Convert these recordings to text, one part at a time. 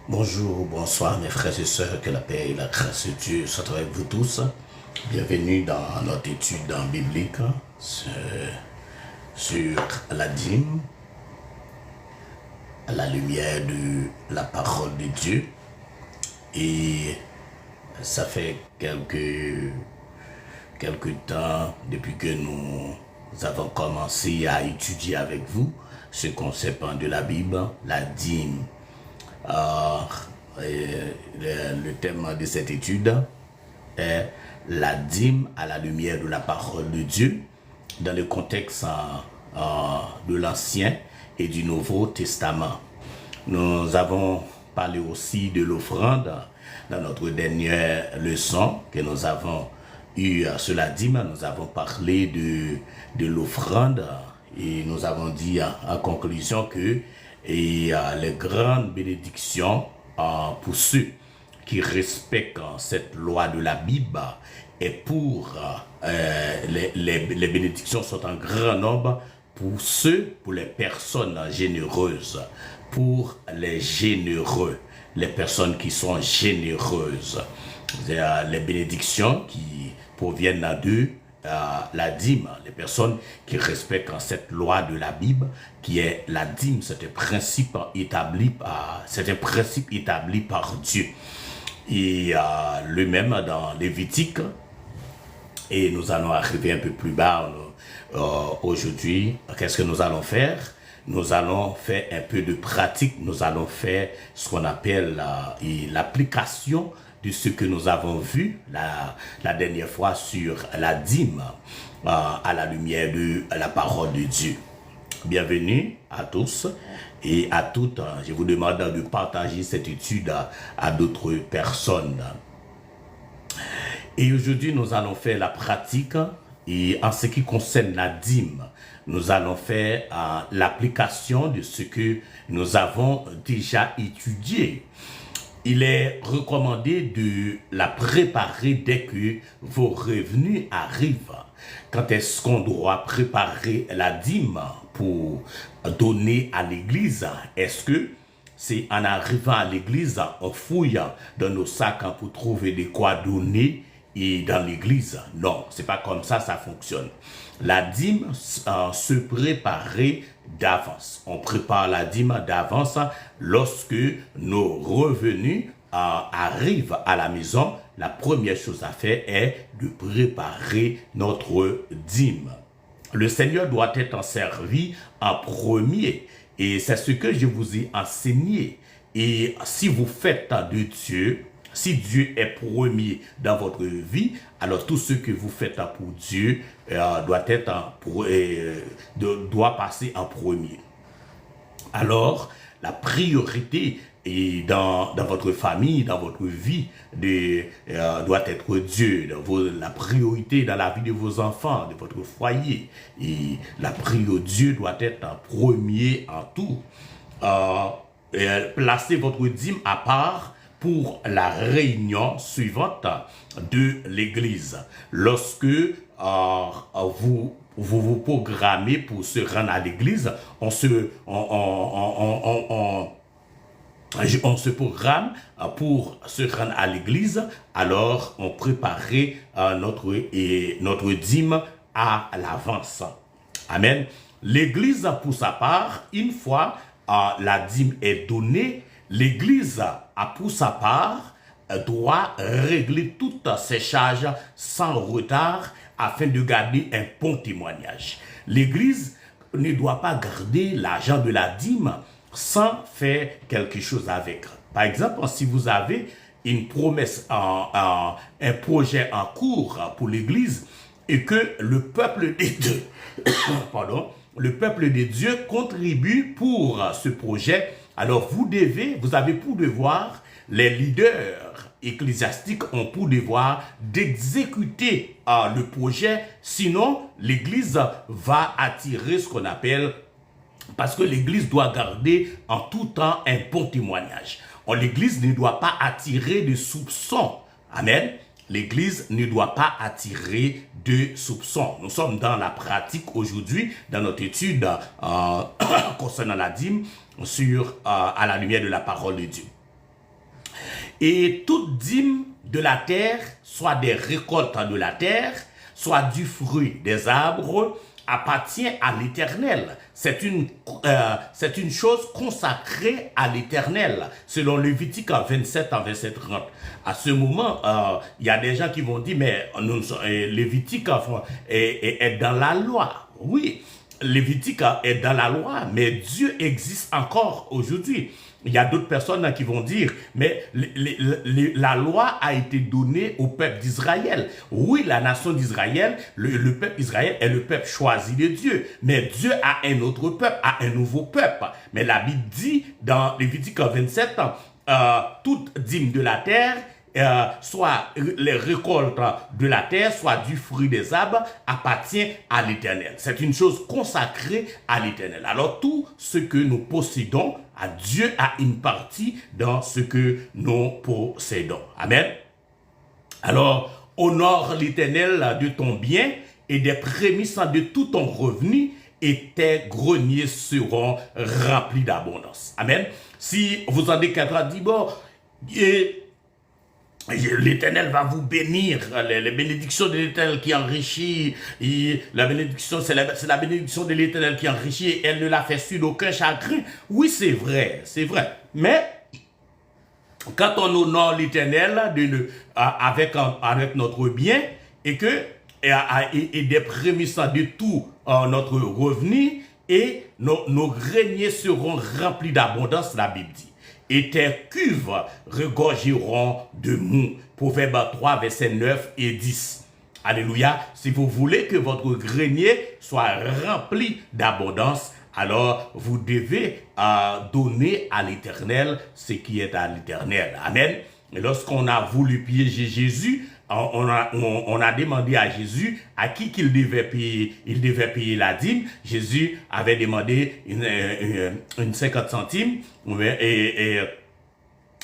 Bonjour, bonsoir mes frères et sœurs, que la paix et la grâce de Dieu soient avec vous tous. Bienvenue dans notre étude biblique sur la dîme, à la lumière de la parole de Dieu. Et ça fait quelques temps depuis que nous avons commencé à étudier avec vous ce concept de la Bible, la dîme. Le thème de cette étude est la dîme à la lumière de la parole de Dieu dans le contexte de l'Ancien et du Nouveau Testament. Nous avons parlé aussi de l'offrande dans notre dernière leçon que nous avons eue sur la dîme. Nous avons parlé de l'offrande et nous avons dit en conclusion que les grandes bénédictions pour ceux qui respectent cette loi de la Bible et pour les bénédictions sont en grand nombre pour les personnes généreuses, pour les généreux, les personnes qui sont généreuses. Les bénédictions qui proviennent d'eux, la dîme, les personnes qui respectent cette loi de la Bible, qui est la dîme, c'est un principe établi par Dieu. Et lui-même dans Lévitique, et nous allons arriver un peu plus bas aujourd'hui. Qu'est-ce que nous allons faire? Nous allons faire un peu de pratique, nous allons faire ce qu'on appelle l'application de ce que nous avons vu la dernière fois sur la dîme à la lumière de la parole de Dieu. Bienvenue à tous et à toutes. Je vous demande de partager cette étude à d'autres personnes. Et aujourd'hui, nous allons faire la pratique et en ce qui concerne la dîme, nous allons faire l'application de ce que nous avons déjà étudié. Il est recommandé de la préparer dès que vos revenus arrivent. Quand est-ce qu'on doit préparer la dîme pour donner à l'église? Est-ce que c'est en arrivant à l'église, on fouille dans nos sacs pour trouver de quoi donner et dans l'église? Non, c'est pas comme ça fonctionne. La dîme se préparait d'avance. On prépare la dîme d'avance lorsque nos revenus arrivent à la maison. La première chose à faire est de préparer notre dîme. Le Seigneur doit être servi en premier. Et c'est ce que je vous ai enseigné. Et si vous faites de Dieu, si Dieu est premier dans votre vie, alors tout ce que vous faites pour Dieu doit passer en premier. Alors, la priorité dans votre famille, dans votre vie, doit être Dieu. La priorité dans la vie de vos enfants, de votre foyer. Et la priorité, Dieu doit être en premier en tout. Placez votre dîme à part pour la réunion suivante de l'église. Lorsque vous programmez pour se rendre à l'église, on se programme pour se rendre à l'église, alors on préparait notre dîme à l'avance. Amen. L'église, pour sa part, une fois la dîme est donnée, l'église, pour sa part, doit régler toutes ses charges sans retard afin de garder un bon témoignage. L'église ne doit pas garder l'argent de la dîme sans faire quelque chose avec. Par exemple, si vous avez une promesse, un projet en cours pour l'église et que le peuple de Dieu, le Dieu contribue pour ce projet, alors vous avez pour devoir, les leaders ecclésiastiques ont pour devoir d'exécuter le projet, sinon l'église va attirer ce qu'on appelle, parce que l'église doit garder en tout temps un bon témoignage. L'église ne doit pas attirer de soupçons. Amen. L'église ne doit pas attirer de soupçons. Nous sommes dans la pratique aujourd'hui, dans notre étude concernant la dîme, à la lumière de la parole de Dieu. Et toute dîme de la terre, soit des récoltes de la terre, soit du fruit des arbres, appartient à l'Éternel. C'est une chose consacrée à l'Éternel, selon Lévitique 27 en verset 30. À ce moment, il y a des gens qui vont dire, mais Lévitique est dans la loi. Oui, Lévitique est dans la loi, mais Dieu existe encore aujourd'hui. Il y a d'autres personnes qui vont dire, mais la loi a été donnée au peuple d'Israël. Oui, la nation d'Israël, le peuple d'Israël est le peuple choisi de Dieu. Mais Dieu a un autre peuple, a un nouveau peuple. Mais la Bible dit dans Lévitique 27, toute dîme de la terre, soit les récoltes de la terre, soit du fruit des arbres, appartient à l'Éternel. C'est une chose consacrée à l'Éternel. Alors tout ce que nous possédons, à Dieu a une partie dans ce que nous possédons. Amen. Alors, honore l'Éternel de ton bien et des prémices de tout ton revenu, et tes greniers seront remplis d'abondance. Amen. Si vous en avez quelqu'un dit, bon, l'Éternel va vous bénir, les bénédictions de l'Éternel qui enrichit, la bénédiction, c'est la bénédiction de l'Éternel qui enrichit, et elle ne la fait sur aucun chagrin. Oui, c'est vrai. Mais, quand on honore l'Éternel avec notre bien, et des prémices de tout notre revenu, et nos greniers seront remplis d'abondance, la Bible dit. Et tes cuves regorgeront de mou. Proverbe 3, versets 9 et 10. Alléluia. Si vous voulez que votre grenier soit rempli d'abondance, alors vous devez donner à l'Éternel ce qui est à l'Éternel. Amen. Et lorsqu'on a voulu piéger Jésus, on a demandé à Jésus à qui qu'il devait payer. Il devait payer la dîme. Jésus avait demandé une 50 centimes et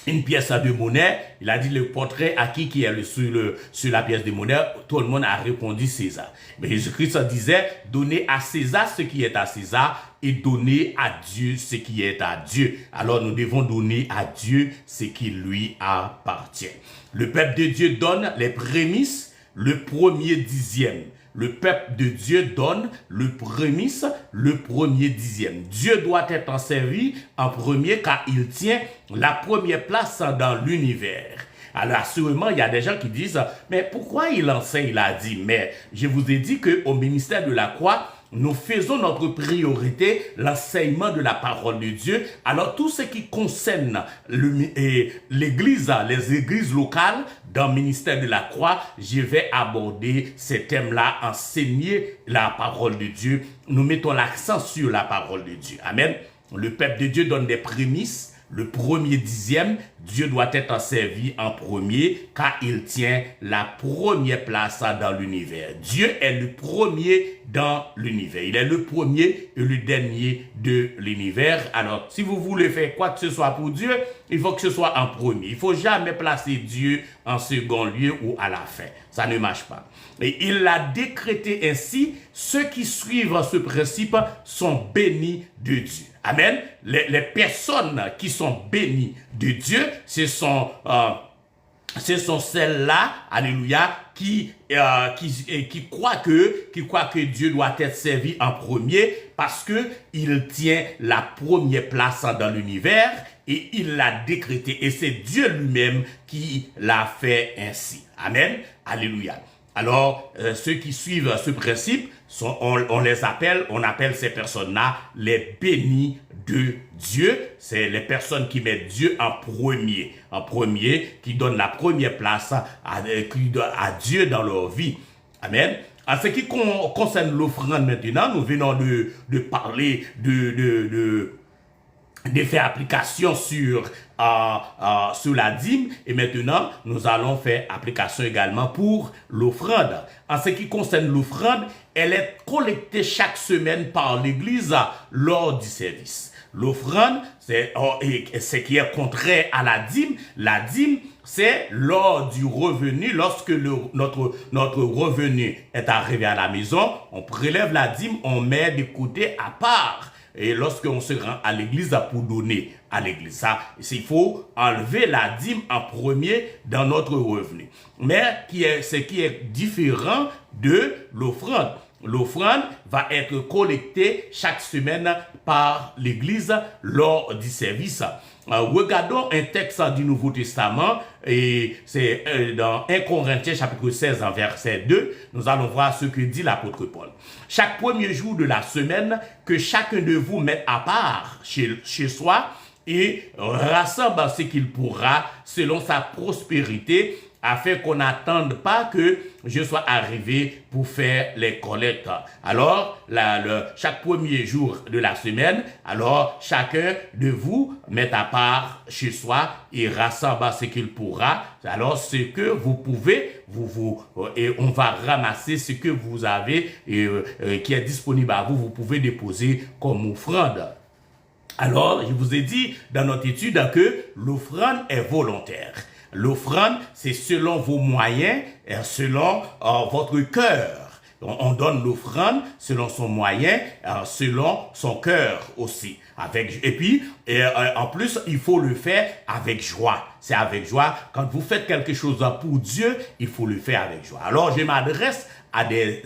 une pièce de monnaie. Il a dit le portrait à qui est sur la pièce de monnaie. Tout le monde a répondu César. Mais Jésus-Christ disait, donnez à César ce qui est à César et donnez à Dieu ce qui est à Dieu. Alors nous devons donner à Dieu ce qui lui appartient. Le peuple de Dieu donne les prémices, le premier dixième. Le peuple de Dieu donne le prémisse, le premier dixième. Dieu doit être servi en premier car il tient la première place dans l'univers. Alors assurément, il y a des gens qui disent, mais pourquoi il enseigne la dîme? Mais je vous ai dit qu'au ministère de la croix, nous faisons notre priorité, l'enseignement de la parole de Dieu. Alors tout ce qui concerne l'église, les églises locales, dans le ministère de la croix, je vais aborder ces thèmes-là, enseigner la parole de Dieu. Nous mettons l'accent sur la parole de Dieu. Amen. Le peuple de Dieu donne des prémices. Le premier dixième, Dieu doit être servi en premier car il tient la première place dans l'univers. Dieu est le premier dans l'univers. Il est le premier et le dernier de l'univers. Alors, si vous voulez faire quoi que ce soit pour Dieu, il faut que ce soit en premier. Il ne faut jamais placer Dieu en second lieu ou à la fin. Ça ne marche pas. Et il l'a décrété ainsi, ceux qui suivent ce principe sont bénis de Dieu. Amen. Les personnes qui sont bénies de Dieu, ce sont celles-là, alléluia, qui croient que Dieu doit être servi en premier parce que il tient la première place dans l'univers et il l'a décrété. Et c'est Dieu lui-même qui l'a fait ainsi. Amen. Alléluia. Alors, ceux qui suivent ce principe, on appelle ces personnes-là les bénis de Dieu. C'est les personnes qui mettent Dieu en premier, qui donnent la première place à Dieu dans leur vie. Amen. En ce qui concerne l'offrande maintenant, nous venons de parler de faire application sur la dîme et maintenant nous allons faire application également pour l'offrande. En ce qui concerne l'offrande, elle est collectée chaque semaine par l'église lors du service. L'offrande, c'est ce qui est contraire à la dîme. La dîme, c'est lors du revenu, lorsque notre revenu est arrivé à la maison, on prélève la dîme, on met de côté à part. Et lorsqu'on se rend à l'église pour donner à l'église. Ça, il faut enlever la dîme en premier dans notre revenu. Mais ce qui est différent de l'offrande. L'offrande va être collectée chaque semaine par l'Église lors du service. Regardons un texte du Nouveau Testament, et c'est dans 1 Corinthiens chapitre 16 en verset 2, nous allons voir ce que dit l'apôtre Paul. Chaque premier jour de la semaine, que chacun de vous mette à part chez soi et rassemble ce qu'il pourra selon sa prospérité, afin qu'on n'attende pas que je sois arrivé pour faire les collectes. Alors, chaque premier jour de la semaine, alors chacun de vous met à part chez soi et rassemble ce qu'il pourra. Alors, ce que vous pouvez, et on va ramasser ce que vous avez qui est disponible à vous, vous pouvez déposer comme offrande. Alors, je vous ai dit dans notre étude que l'offrande est volontaire. L'offrande, c'est selon vos moyens et selon votre cœur. On donne l'offrande selon son moyen, selon son cœur aussi. En plus, il faut le faire avec joie. C'est avec joie. Quand vous faites quelque chose pour Dieu, il faut le faire avec joie. Alors, je m'adresse à des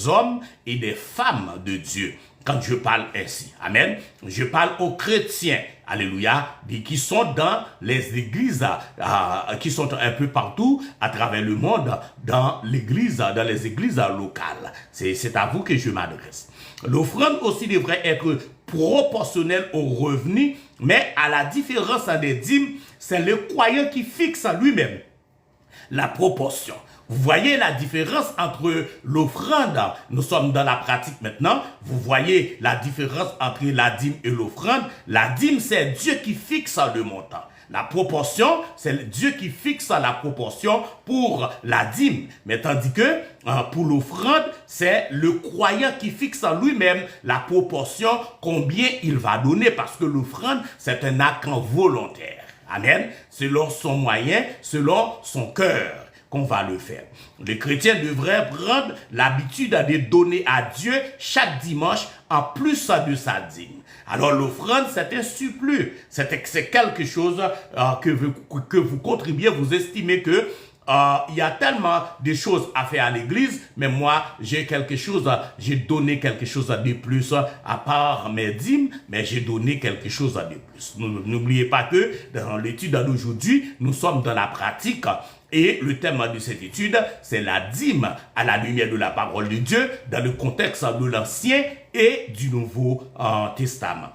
hommes et des femmes de Dieu quand je parle ainsi. Amen. Je parle aux chrétiens, alléluia, qui sont dans les églises, qui sont un peu partout à travers le monde, dans les églises locales. C'est à vous que je m'adresse. L'offrande aussi devrait être proportionnelle au revenu, mais à la différence des dîmes, c'est le croyant qui fixe lui-même la proportion. Vous voyez la différence entre l'offrande, nous sommes dans la pratique maintenant, vous voyez la différence entre la dîme et l'offrande. La dîme, c'est Dieu qui fixe le montant. La proportion, c'est Dieu qui fixe la proportion pour la dîme. Mais tandis que pour l'offrande, c'est le croyant qui fixe en lui-même la proportion, combien il va donner, parce que l'offrande, c'est un acte volontaire. Amen. Selon son moyen, selon son cœur qu'on va le faire. Les chrétiens devraient prendre l'habitude de donner à Dieu chaque dimanche en plus de sa dîme. Alors l'offrande, c'est un surplus. C'est quelque chose que vous contribuez, vous estimez que il y a tellement de choses à faire à l'église, mais moi, j'ai donné quelque chose de plus à part mes dîmes, mais j'ai donné quelque chose de plus. N'oubliez pas que dans l'étude d'aujourd'hui, nous sommes dans la pratique. Et le thème de cette étude, c'est la dîme à la lumière de la parole de Dieu dans le contexte de l'Ancien et du Nouveau Testament.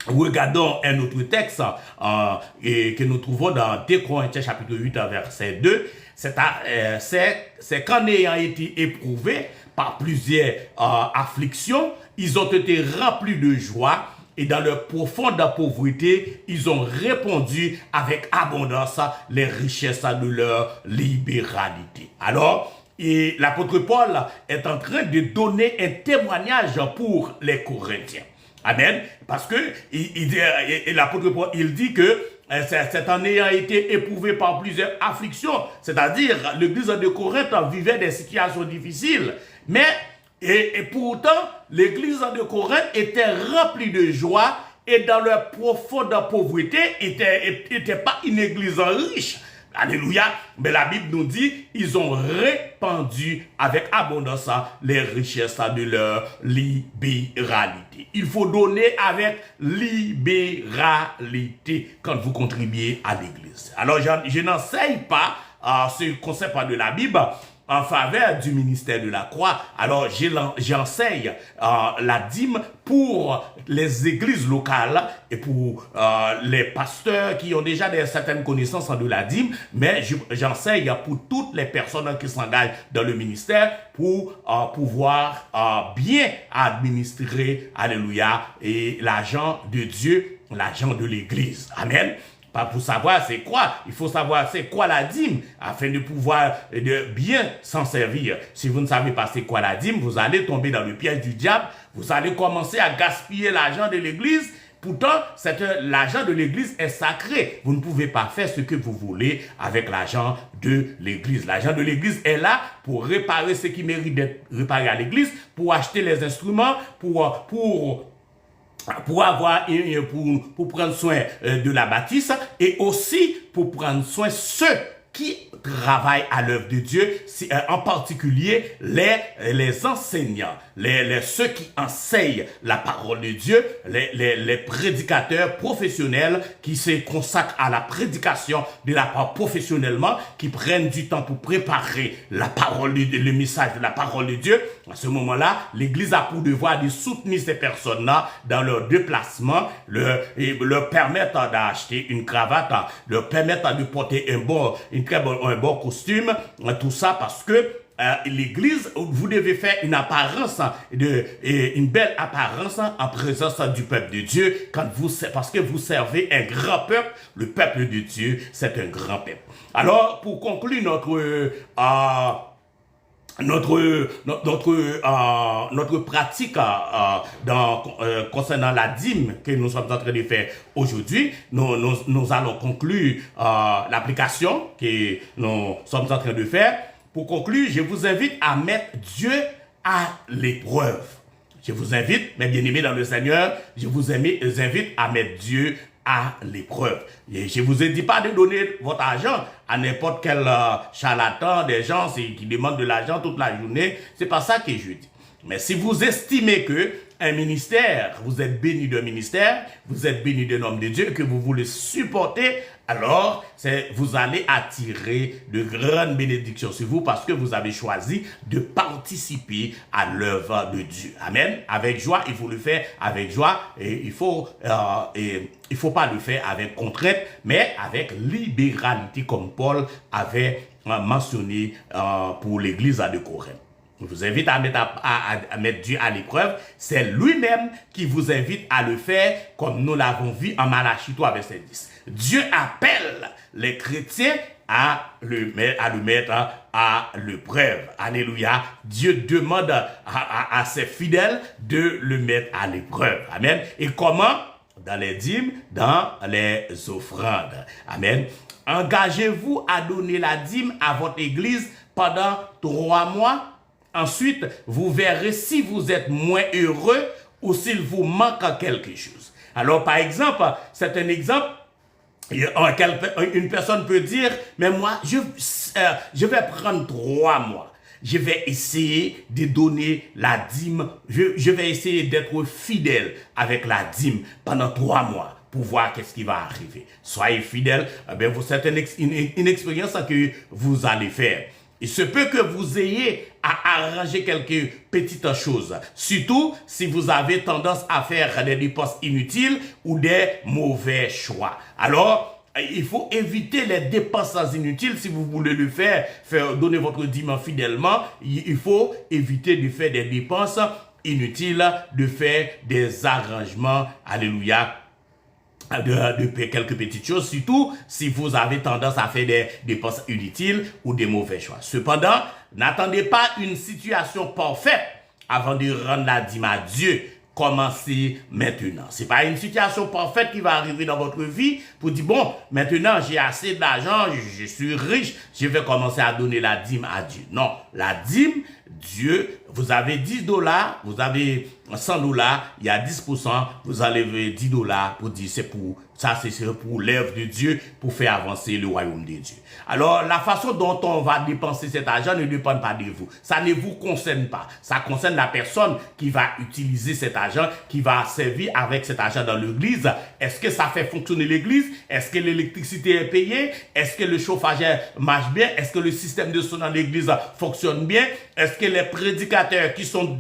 Regardons un autre texte que nous trouvons dans 2 Corinthiens chapitre 8 verset 2. C'est qu'en ayant été éprouvés par plusieurs afflictions, ils ont été remplis de joie. Et dans leur profonde pauvreté, ils ont répondu avec abondance les richesses de leur libéralité. Alors, l'apôtre Paul est en train de donner un témoignage pour les Corinthiens. Amen. Parce que l'apôtre Paul, il dit que c'est en ayant été éprouvé par plusieurs afflictions, c'est-à-dire l'église de Corinthe vivait des situations difficiles, mais et pourtant, l'église de Corinthe était remplie de joie et dans leur profonde pauvreté, était pas une église riche. Alléluia. Mais la Bible nous dit, ils ont répandu avec abondance les richesses de leur libéralité. Il faut donner avec libéralité quand vous contribuez à l'église. Alors, je n'enseigne pas ce concept de la Bible en faveur du ministère de la croix. Alors, j'enseigne la dîme pour les églises locales et pour les pasteurs qui ont déjà certaines connaissances de la dîme, mais j'enseigne pour toutes les personnes qui s'engagent dans le ministère pour pouvoir bien administrer, alléluia, et l'argent de Dieu, l'argent de l'église. Amen. Pas pour savoir c'est quoi, il faut savoir c'est quoi la dîme afin de pouvoir bien s'en servir. Si vous ne savez pas c'est quoi la dîme, vous allez tomber dans le piège du diable, vous allez commencer à gaspiller l'argent de l'église. Pourtant, l'argent de l'église est sacré. Vous ne pouvez pas faire ce que vous voulez avec l'argent de l'église. L'argent de l'église est là pour réparer ce qui mérite d'être réparé à l'église, pour acheter les instruments, pour pour avoir pour prendre soin de la bâtisse et aussi pour prendre soin ceux qui travaillent à l'œuvre de Dieu, en particulier les enseignants, ceux qui enseignent la parole de Dieu, les prédicateurs professionnels qui se consacrent à la prédication de la parole professionnellement, qui prennent du temps pour préparer la parole, le message de la parole de Dieu. À ce moment-là, l'Église a pour devoir de soutenir ces personnes-là dans leur déplacement, leur permettre d'acheter une cravate, leur permettre de porter un bon costume, tout ça parce que l'Église, vous devez faire une apparence, une belle apparence en présence du peuple de Dieu, parce que vous servez un grand peuple. Le peuple de Dieu, c'est un grand peuple. Alors, pour conclure notre pratique concernant la dîme que nous sommes en train de faire aujourd'hui, nous allons conclure l'application que nous sommes en train de faire. Pour conclure, je vous invite à mettre Dieu à l'épreuve. Je vous invite, mes bien-aimés dans le Seigneur, je vous invite à mettre Dieu à l'épreuve. Je ne vous ai dit pas de donner votre argent à n'importe quel charlatan, des gens qui demandent de l'argent toute la journée. C'est pas ça que je dis. Mais si vous estimez que un ministère, vous êtes béni d'un ministère, vous êtes béni d'un homme de Dieu, que vous voulez supporter, alors vous allez attirer de grandes bénédictions sur vous parce que vous avez choisi de participer à l'œuvre de Dieu. Amen. Avec joie, il faut le faire avec joie et il faut pas le faire avec contrainte, mais avec libéralité comme Paul avait mentionné pour l'église de Corinthe. Je vous invite à mettre Dieu à l'épreuve. C'est lui-même qui vous invite à le faire comme nous l'avons vu en Malachie 3, verset 10. Dieu appelle les chrétiens à le mettre à l'épreuve. Alléluia. Dieu demande à ses fidèles de le mettre à l'épreuve. Amen. Et comment? Dans les dîmes, dans les offrandes. Amen. Engagez-vous à donner la dîme à votre église pendant 3 mois. Ensuite, vous verrez si vous êtes moins heureux ou s'il vous manque quelque chose. Alors, par exemple, c'est un exemple. Une personne peut dire, mais moi, je vais prendre 3 mois. Je vais essayer de donner la dîme. Je vais essayer d'être fidèle avec la dîme pendant 3 mois pour voir qu'est-ce qui va arriver. Soyez fidèle. C'est une expérience que vous allez faire. Il se peut que vous ayez à arranger quelques petites choses. Surtout si vous avez tendance à faire des dépenses inutiles ou des mauvais choix. Alors, il faut éviter les dépenses inutiles. Si vous voulez le faire donner votre dîme fidèlement, il faut éviter de faire des dépenses inutiles, de faire des arrangements. Alléluia. De quelques petites choses, surtout si vous avez tendance à faire des dépenses inutiles ou des mauvais choix. Cependant, n'attendez pas une situation parfaite avant de rendre la dîme à Dieu. Commencez maintenant. C'est pas une situation parfaite qui va arriver dans votre vie pour dire, bon, maintenant j'ai assez d'argent, je suis riche, je vais commencer à donner la dîme à Dieu. Non, la dîme, Dieu, vous avez $10, vous avez $100, il y a 10%, vous enlevez $10 pour dire c'est pour l'œuvre de Dieu, pour faire avancer le royaume de Dieu. Alors, la façon dont on va dépenser cet argent ne dépend pas de vous. Ça ne vous concerne pas. Ça concerne la personne qui va utiliser cet argent, qui va servir avec cet argent dans l'église. Est-ce que ça fait fonctionner l'église? Est-ce que l'électricité est payée? Est-ce que le chauffage marche bien? Est-ce que le système de son dans l'église fonctionne bien? Est-ce que les prédicateurs qui sont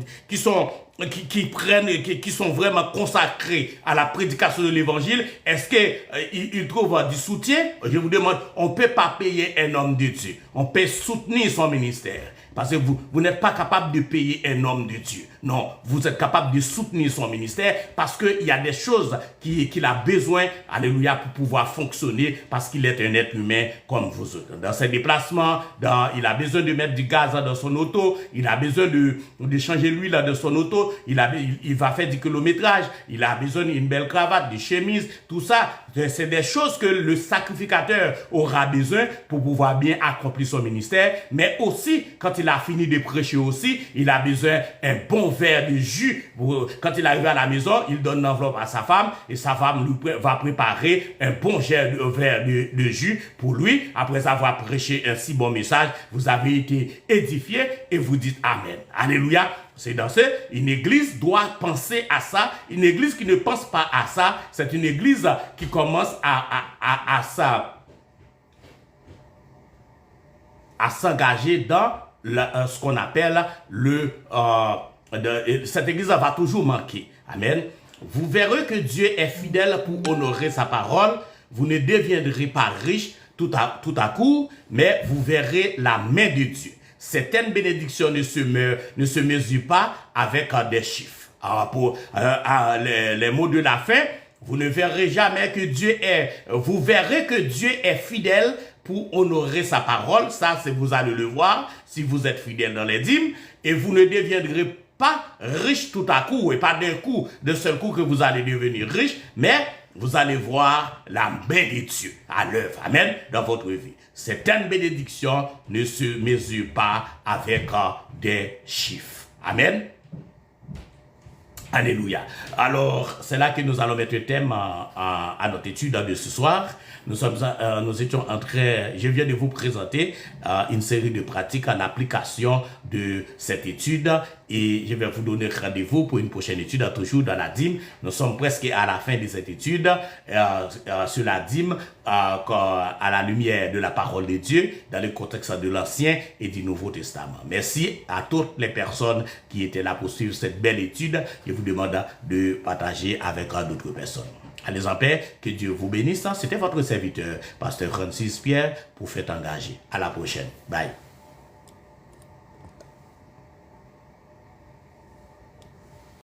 vraiment consacrés à la prédication de l'évangile, est-ce qu'ils trouvent du soutien? Je vous demande, on ne peut pas payer un homme de Dieu. On peut soutenir son ministère. Parce que vous n'êtes pas capable de payer un homme de Dieu. Non, vous êtes capable de soutenir son ministère parce qu'il y a des choses qu'il a besoin, alléluia, pour pouvoir fonctionner parce qu'il est un être humain comme vous autres. Dans ses déplacements, il a besoin de mettre du gaz dans son auto, il a besoin de changer l'huile de son auto, il va faire du kilométrage, il a besoin d'une belle cravate, des chemises, tout ça. c'est des choses que le sacrificateur aura besoin pour pouvoir bien accomplir son ministère, mais aussi, quand il a fini de prêcher aussi, il a besoin d'un bon verre de jus. Quand il arrive à la maison, il donne l'enveloppe à sa femme et sa femme va préparer un bon verre de jus pour lui. Après avoir prêché un si bon message, vous avez été édifié et vous dites Amen. Alléluia. C'est dans ce, une église doit penser à ça. Une église qui ne pense pas à ça, c'est une église qui commence à s'engager dans ce qu'on appelle cette église va toujours manquer. Amen. Vous verrez que Dieu est fidèle pour honorer sa parole. Vous ne deviendrez pas riche tout à coup, mais vous verrez la main de Dieu. Certaines bénédictions ne se mesurent pas avec des chiffres. Les mots de la fin, vous ne verrez jamais que vous verrez que Dieu est fidèle pour honorer sa parole. Ça, vous allez le voir si vous êtes fidèle dans les dîmes, et vous ne deviendrez pas riche tout à coup, et pas d'un seul coup que vous allez devenir riche, mais vous allez voir la main de Dieu à l'œuvre, amen, dans votre vie. Certaines bénédictions ne se mesurent pas avec des chiffres. Amen. Alléluia. Alors, c'est là que nous allons mettre le thème à notre étude de ce soir. Nous étions en train, je viens de vous présenter une série de pratiques en application de cette étude et je vais vous donner rendez-vous pour une prochaine étude, toujours dans la dîme. Nous sommes presque à la fin de cette étude sur la dîme à la lumière de la parole de Dieu dans le contexte de l'Ancien et du Nouveau Testament. Merci à toutes les personnes qui étaient là pour suivre cette belle étude. Je vous demande de partager avec d'autres personnes. Allez en paix, que Dieu vous bénisse. C'était votre serviteur, Pasteur Francis Pierre, pour Faites Engagé. À la prochaine. Bye.